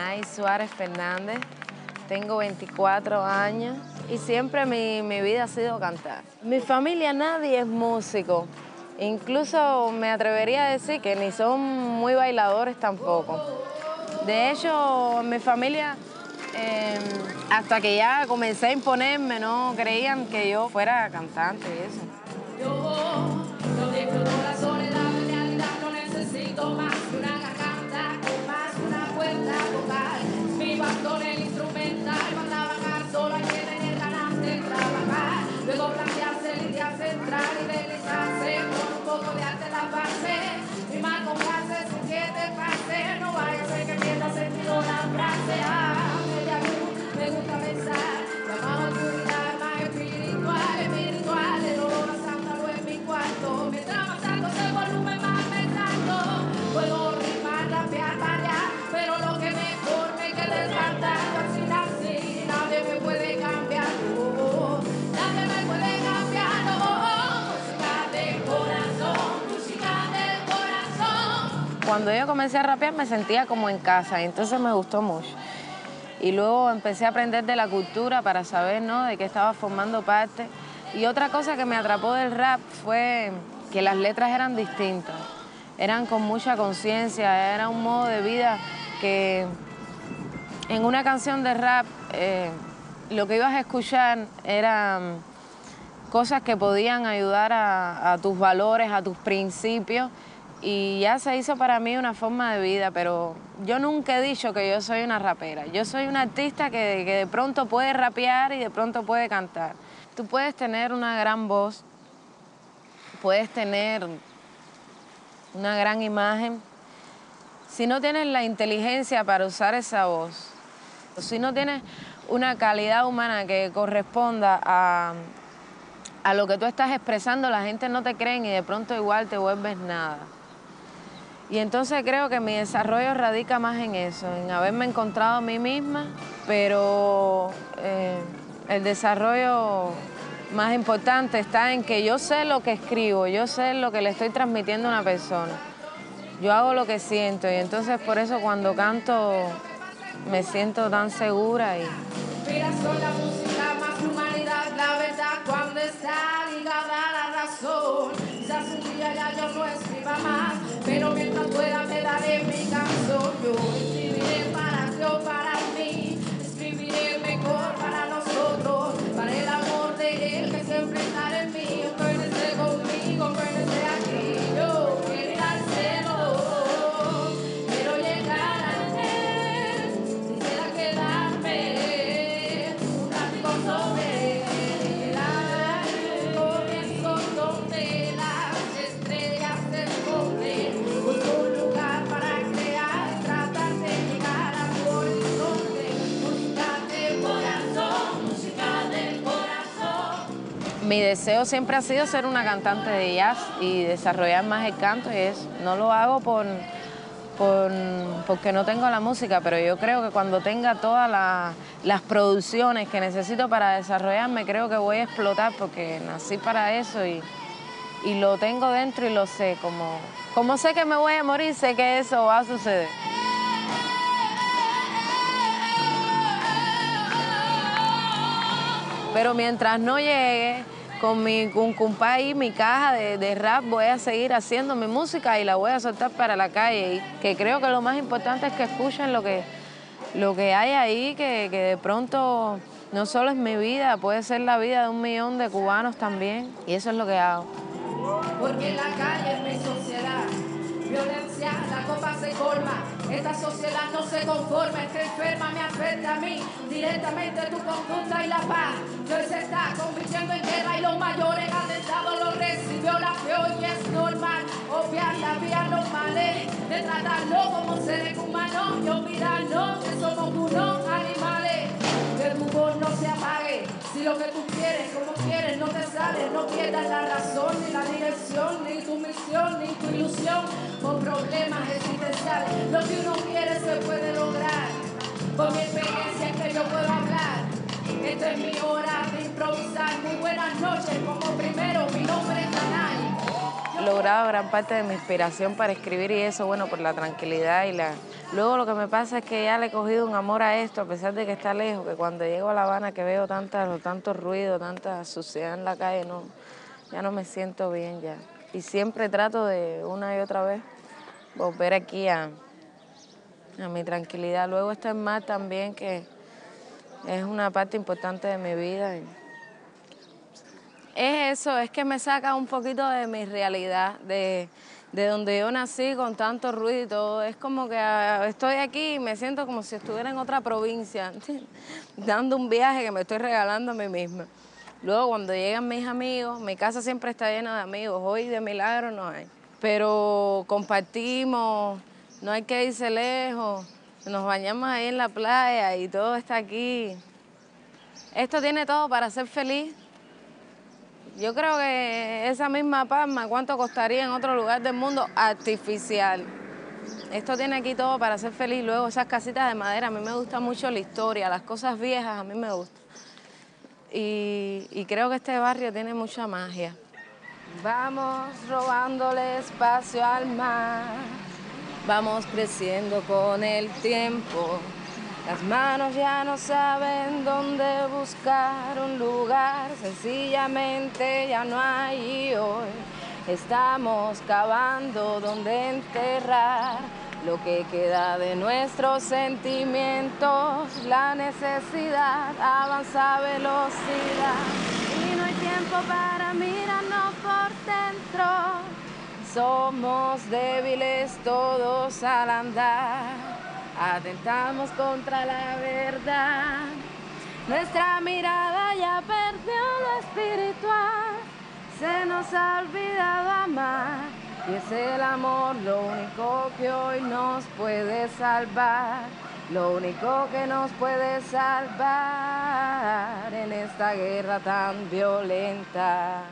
Yanay Suárez Fernández, tengo 24 años y siempre mi vida ha sido cantar. Mi familia nadie es músico, incluso me atrevería a decir que ni son muy bailadores tampoco. De hecho, en mi familia, hasta que ya comencé a imponerme, no creían que yo fuera cantante y eso. Yo disfruto la soledad, en realidad no necesito más que una garganta, más que una cuerda vocal. Mi bastón, el instrumental, para trabajar solo hay que tener ganas de trabajar. Luego plantearse el día central y deslizarse con un poco de arte en la base. Y mal con frases sin que te pase, no vaya a ser que pierda sentido la frase. Media luz, me gusta pensar, la más oscuridad, más espiritual, el olor a sándalo en mi cuarto. Mientras más alto el volumen, más me trato. Puedo rimar, rapear, variar, pero lo que mejor me queda es cantar. Así nací, nadie me puede cambiar, nadie me puede cambiar, música del corazón, música del corazón. Cuando yo comencé a rapear me sentía como en casa y entonces me gustó mucho. Y luego empecé a aprender de la cultura para saber, ¿no?, de qué estaba formando parte. Y otra cosa que me atrapó del rap fue que las letras eran distintas, eran con mucha conciencia, era un modo de vida que en una canción de rap lo que ibas a escuchar eran cosas que podían ayudar a tus valores, a tus principios, y ya se hizo para mí una forma de vida, pero yo nunca he dicho que yo soy una rapera. Yo soy una artista que de pronto puede rapear y de pronto puede cantar. Tú puedes tener una gran voz, puedes tener una gran imagen. Si no tienes la inteligencia para usar esa voz, si no tienes una calidad humana que corresponda a lo que tú estás expresando, la gente no te cree y de pronto igual te vuelves nada. Y entonces creo que mi desarrollo radica más en eso, en haberme encontrado a mí misma, pero el desarrollo más importante está en que yo sé lo que escribo, yo sé lo que le estoy transmitiendo a una persona. Yo hago lo que siento y entonces por eso cuando canto me siento tan segura. Inspiración, la música, más humanidad, la verdad cuando está ligada a la razón. Quizás un día ya yo no escriba más, pero mientras pueda me daré mi canción. Yo escribiré para ti o para mí, escribiré mejor para nosotros, para el amor de él que siempre estará en mí. Aunque esté conmigo, aunque esté aquí, yo quiero ir al cielo, quiero llegar a él, quisiera quedarme un ratico sobre él, comienzo donde las estrellas se esconden, busco un lugar para crear, tratar de llegar a tu horizonte, música del corazón, música del corazón. Mi deseo siempre ha sido ser una cantante de jazz y desarrollar más el canto y eso. No lo hago porque no tengo la música, pero yo creo que cuando tenga todas las producciones que necesito para desarrollarme, creo que voy a explotar porque nací para eso y lo tengo dentro y lo sé. Como sé que me voy a morir, sé que eso va a suceder. Pero mientras no llegue, con mi compás y mi caja de rap, voy a seguir haciendo mi música y la voy a soltar para la calle. Y que creo que lo más importante es que escuchen lo que hay ahí, que de pronto no solo es mi vida, puede ser la vida de 1 millón de cubanos también. Y eso es lo que hago. Porque en la calle es mi sociedad, violencia, la copa se colma. Esta sociedad no se conforma, está enferma, me afecta a mí directamente tu conducta y la paz. Que hoy se está convirtiendo en guerra y los mayores atentados lo recibió la fe hoy es normal. Obviar la vía los males, de tratarlo como seres humanos y olvidarnos que somos unos animales. Que tu voz no se apague, si lo que tú quieres, como quieres, no te sale, no pierdas la razón, ni la dirección, ni tu misión, ni tu ilusión, con problemas existenciales. Lo que uno quiere se puede lograr, con mi experiencia es que yo puedo hablar. Esta es mi hora de improvisar. Muy buenas noches, como primero, mi nombre es Yanay. logrado gran parte de mi inspiración para escribir y eso, bueno, por la tranquilidad y la... Luego lo que me pasa es que ya le he cogido un amor a esto, a pesar de que está lejos, que cuando llego a La Habana que veo tanto ruido, tanta suciedad en la calle, no, ya no me siento bien ya. Y siempre trato de una y otra vez volver aquí a mi tranquilidad. Luego está el mar también, que es una parte importante de mi vida. Es eso, es que me saca un poquito de mi realidad, de donde yo nací con tanto ruido y todo. Es como que estoy aquí y me siento como si estuviera en otra provincia, dando un viaje que me estoy regalando a mí misma. Luego cuando llegan mis amigos, mi casa siempre está llena de amigos, hoy de milagro no hay. Pero compartimos, no hay que irse lejos, nos bañamos ahí en la playa y todo está aquí. Esto tiene todo para ser feliz. Yo creo que esa misma palma, ¿cuánto costaría en otro lugar del mundo? Artificial. Esto tiene aquí todo para ser feliz. Luego esas casitas de madera, a mí me gusta mucho la historia, las cosas viejas a mí me gustan. Y creo que este barrio tiene mucha magia. Vamos robándole espacio al mar, vamos creciendo con el tiempo. Las manos ya no saben dónde buscar un lugar, sencillamente ya no hay y hoy estamos cavando donde enterrar lo que queda de nuestros sentimientos. La necesidad avanza a velocidad y no hay tiempo para mirarnos por dentro. Somos débiles todos al andar. Atentamos contra la verdad. Nuestra mirada ya perdió lo espiritual. Se nos ha olvidado amar. Y es el amor lo único que hoy nos puede salvar. Lo único que nos puede salvar en esta guerra tan violenta.